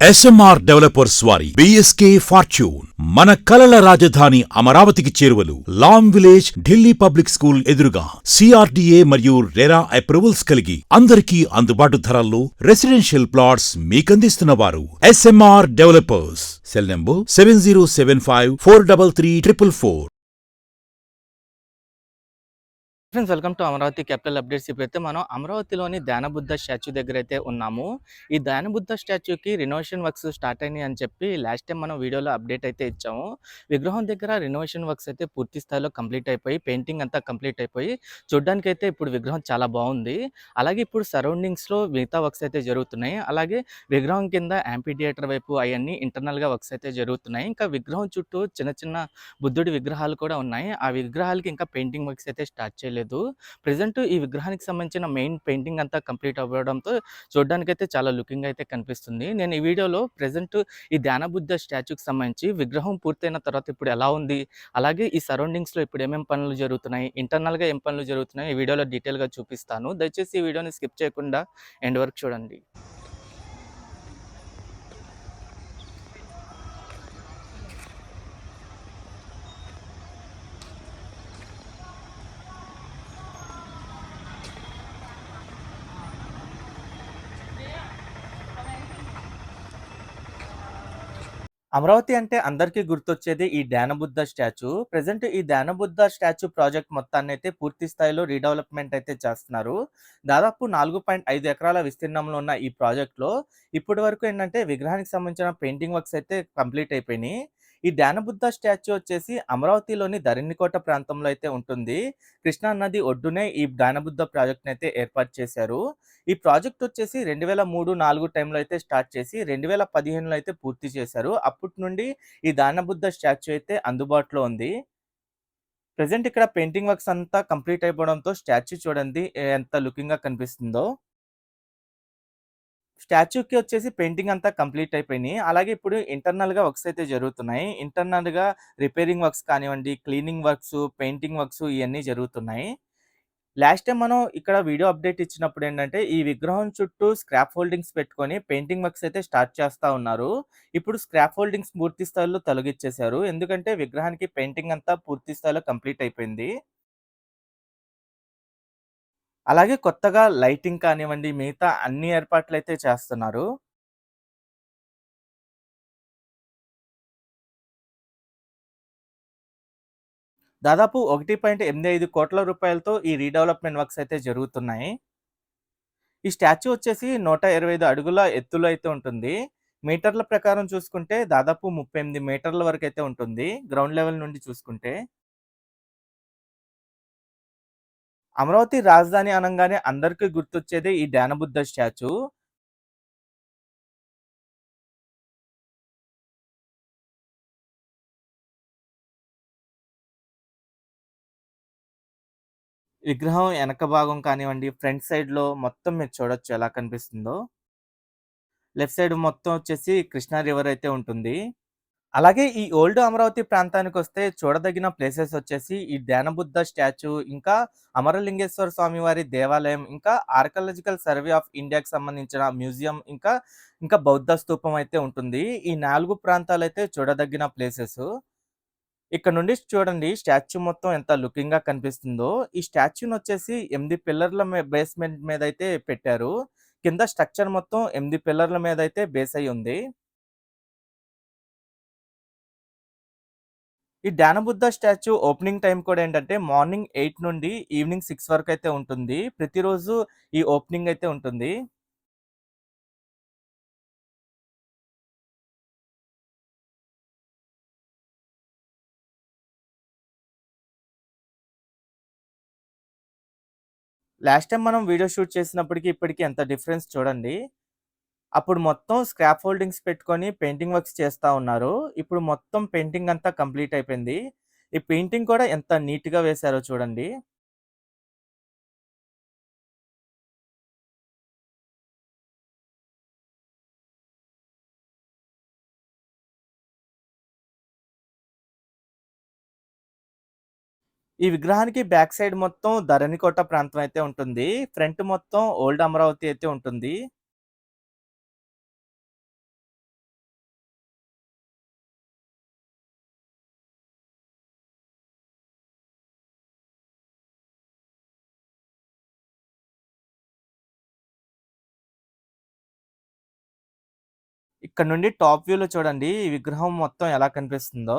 SMR developers వారి BSK fortune మన కలల రాజధాని అమరావతికి చేరువలు Lam village Delhi public school ఎదురుగా సిఆర్డీఏ మరియు రెరా అప్రూవల్స్ కలిగి అందరికీ అందుబాటు ధరల్లో రెసిడెన్షియల్ ప్లాట్స్ మీకందిస్తున్నవారు SMR developers. Cell number 7075433444. Friends, welcome to Amaravati capital updates. ఇప్పుడైతే మనం అమరావతిలోని ధ్యానబుద్ధ స్టాచ్యూ దగ్గర అయితే ఉన్నాము. ఈ ధ్యానబుద్ధ స్టాచ్యూకి రినోవేషన్ వర్క్స్ స్టార్ట్ అయినాయి అని చెప్పి లాస్ట్ టైం మనం వీడియోలో అప్డేట్ అయితే ఇచ్చాము. విగ్రహం దగ్గర రినోవేషన్ వర్క్స్ అయితే పూర్తి స్థాయిలో కంప్లీట్ అయిపోయి, పెయింటింగ్ అంతా కంప్లీట్ అయిపోయి, చూడడానికి అయితే ఇప్పుడు విగ్రహం చాలా బాగుంది. అలాగే ఇప్పుడు సరౌండింగ్స్లో మిగతా వర్క్స్ అయితే జరుగుతున్నాయి. అలాగే విగ్రహం కింద యాంపీ థియేటర్ వైపు అవన్నీ ఇంటర్నల్గా వర్క్స్ అయితే జరుగుతున్నాయి. ఇంకా విగ్రహం చుట్టూ చిన్న చిన్న బుద్ధుడి విగ్రహాలు కూడా ఉన్నాయి. ఆ విగ్రహాలకి ఇంకా పెయింటింగ్ వర్క్స్ అయితే స్టార్ట్ చేయలేదు. ప్రెజెంట్ ఈ విగ్రహానికి సంబంధించిన మెయిన్ పెయింటింగ్ అంతా కంప్లీట్ అవ్వడంతో చూడడానికైతే చాలా లుకింగ్ అయితే కనిపిస్తుంది. నేను ఈ వీడియోలో ప్రెజెంట్ ఈ ధ్యానబుద్ధ స్టాచ్యూకి సంబంధించి విగ్రహం పూర్తయిన తర్వాత ఇప్పుడు ఎలా ఉంది, అలాగే ఈ సరౌండింగ్స్లో ఇప్పుడు ఏమేమి పనులు జరుగుతున్నాయి, ఇంటర్నల్గా ఏం పనులు జరుగుతున్నాయి ఈ వీడియోలో డీటెయిల్గా చూపిస్తాను. దయచేసి ఈ వీడియోని స్కిప్ చేయకుండా ఎండ్ వరకు చూడండి. అమరావతి అంటే అందరికీ గుర్తొచ్చేది ఈ ధ్యానబుద్ధ స్టాచ్యూ. ప్రెజెంట్ ఈ ధ్యానబుద్ధ స్టాచ్యూ ప్రాజెక్ట్ మొత్తాన్ని అయితే పూర్తి స్థాయిలో రీడెవలప్మెంట్ అయితే చేస్తున్నారు. దాదాపు 4.5 ఎకరాల విస్తీర్ణంలో ఉన్న ఈ ప్రాజెక్ట్లో ఇప్పటి వరకు ఏంటంటే విగ్రహానికి సంబంధించిన పెయింటింగ్ వర్క్స్ అయితే కంప్లీట్ అయిపోయినాయి. ఈ ధ్యానబుద్ధ స్టాచ్యూ వచ్చేసి అమరావతిలోని ధరణికోట ప్రాంతంలో అయితే ఉంటుంది. కృష్ణా నది ఒడ్డునే ఈ ధ్యానబుద్ధ ప్రాజెక్ట్ని అయితే ఏర్పాటు చేశారు. ఈ ప్రాజెక్ట్ వచ్చేసి 2003-4 టైంలో అయితే స్టార్ట్ చేసి 2015లో అయితే పూర్తి చేశారు. అప్పటి నుండి ఈ ధ్యానబుద్ధ స్టాచ్యూ అయితే అందుబాటులో ఉంది. ప్రెజెంట్ ఇక్కడ పెయింటింగ్ వర్క్స్ అంతా కంప్లీట్ అయిపోవడంతో స్టాచ్యూ చూడండి ఎంత లుకింగ్‌గా కనిపిస్తుందో. స్టాచ్యూకి వచ్చేసి పెయింటింగ్ అంతా కంప్లీట్ అయిపోయినాయి. అలాగే ఇప్పుడు ఇంటర్నల్‌గా వర్క్స్ అయితే జరుగుతున్నాయి. ఇంటర్నల్‌గా రిపేరింగ్ వర్క్స్ కానివ్వండి, క్లీనింగ్ వర్క్స్, పెయింటింగ్ వర్క్స్ ఇయన్నీ జరుగుతున్నాయి. లాస్ట్ టైం మనం ఇక్కడ వీడియో అప్డేట్ ఇచ్చినప్పుడు ఏంటంటే, ఈ విగ్రహం చుట్టూ స్క్రాప్ హోల్డింగ్స్ పెట్టుకొని పెయింటింగ్ వర్క్స్ అయితే స్టార్ట్ చేస్తా ఉన్నారు. ఇప్పుడు స్క్రాప్ హోల్డింగ్స్ పూర్తి స్థాయిలో తొలగిచ్చేశారు. ఎందుకంటే విగ్రహానికి పెయింటింగ్ అంతా పూర్తి స్థాయిలో కంప్లీట్ అయిపోయింది. అలాగే కొత్తగా లైటింగ్ కానివ్వండి, మిగతా అన్ని ఏర్పాట్లయితే చేస్తున్నారు. దాదాపు 1.85 కోట్ల రూపాయలతో ఈ రీడెవలప్‌మెంట్ వర్క్స్ అయితే జరుగుతున్నాయి. ఈ స్టాచ్యూ వచ్చేసి 125 అడుగుల ఎత్తులో అయితే ఉంటుంది. మీటర్ల ప్రకారం చూసుకుంటే దాదాపు 38 మీటర్ల వరకైతే ఉంటుంది. గ్రౌండ్ లెవెల్ నుండి చూసుకుంటే. అమరావతి రాజధాని అనంగానే అందరికీ గుర్తొచ్చేదే ఈ ధ్యానబుద్ధ స్టాచ్యూ. విగ్రహం వెనక భాగం కానివ్వండి, ఫ్రంట్ సైడ్‌లో మొత్తం మీరు చూడొచ్చు ఎలా కనిపిస్తుందో. లెఫ్ట్ సైడ్ మొత్తం వచ్చేసి కృష్ణా రివర్ అయితే ఉంటుంది. అలాగే ఈ ఓల్డ్ అమరావతి ప్రాంతానికొస్తే చూడదగిన ప్లేసెస్ వచ్చేసి ఈ ధ్యానబుద్ధ స్టాచ్యూ, ఇంకా అమరలింగేశ్వర స్వామి వారి దేవాలయం, ఇంకా ఆర్కియాలజికల్ సర్వే ఆఫ్ ఇండియాకి సంబంధించిన మ్యూజియం, ఇంకా బౌద్ధ స్తూపం అయితే ఉంటుంది. ఈ 4 ప్రాంతాలైతే చూడదగిన ప్లేసెస్. ఇక్కడ నుండి చూడండి స్టాచ్యూ మొత్తం ఎంత లుకింగ్‌గా కనిపిస్తుందో. ఈ స్టాచ్యూనొచ్చేసి 8 పిల్లర్ల బేస్‌మెంట్ మీదైతే పెట్టారు. కింద స్ట్రక్చర్ మొత్తం 8 పిల్లర్ల మీదైతే బేస్ అయ్యి ఉంది. ఈ ధ్యానబుద్ధ స్టాచ్యూ ఓపెనింగ్ టైం కూడా ఏంటంటే మార్నింగ్ 8 నుండి ఈవినింగ్ 6 వరకు అయితే ఉంటుంది. ప్రతిరోజు ఈ ఓపెనింగ్ అయితే ఉంటుంది. లాస్ట్ టైం మనం వీడియో షూట్ చేసినప్పటికి ఇప్పటికి ఎంత డిఫరెన్స్ చూడండి. అప్పుడు మొత్తం స్క్రాప్ హోల్డింగ్స్ పెట్టుకొని పెయింటింగ్ వర్క్స్ చేస్తా ఉన్నారు. ఇప్పుడు మొత్తం పెయింటింగ్ అంతా కంప్లీట్ అయిపోయింది. ఈ పెయింటింగ్ కూడా ఎంత నీట్‌గా వేశారో చూడండి. ఈ విగ్రహానికి బ్యాక్ సైడ్ మొత్తం ధరణికోట ప్రాంతం అయితే ఉంటుంది. ఫ్రంట్ మొత్తం ఓల్డ్ అమరావతి అయితే ఉంటుంది. ఇక్కడ నుండి టాప్ వ్యూలో చూడండి ఈ విగ్రహం మొత్తం ఎలా కనిపిస్తుందో.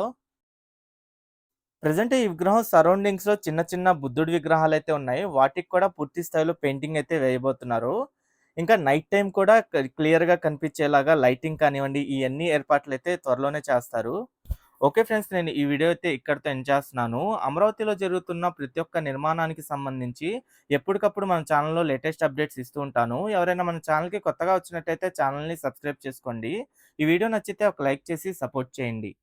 ప్రెజెంట్ ఈ విగ్రహం సరౌండింగ్స్‌లో చిన్న చిన్న బుద్ధుడి విగ్రహాలైతే ఉన్నాయి. వాటికి కూడా పూర్తి స్థాయిలో పెయింటింగ్ అయితే వేయబోతున్నారు. ఇంకా నైట్ టైమ్ కూడా క్లియర్‌గా కనిపించేలాగా లైటింగ్ కానివ్వండి, ఇయన్నీ ఏర్పాట్లయితే త్వరలోనే చేస్తారు. ఓకే ఫ్రెండ్స్, నేను ఈ వీడియో అయితే ఇక్కడితో ఎండ్ చేస్తున్నాను. అమరావతిలో జరుగుతున్న ప్రతి ఒక్క నిర్మాణానికి సంబంధించి ఎప్పటికప్పుడు మన ఛానల్‌లో లేటెస్ట్ అప్డేట్స్ ఇస్తూ ఉంటాను. ఎవరైనా మన ఛానల్‌కి కొత్తగా వచ్చినట్టయితే ఛానల్‌ని సబ్స్క్రైబ్ చేసుకోండి. ఈ వీడియో నచ్చితే ఒక లైక్ చేసి సపోర్ట్ చేయండి.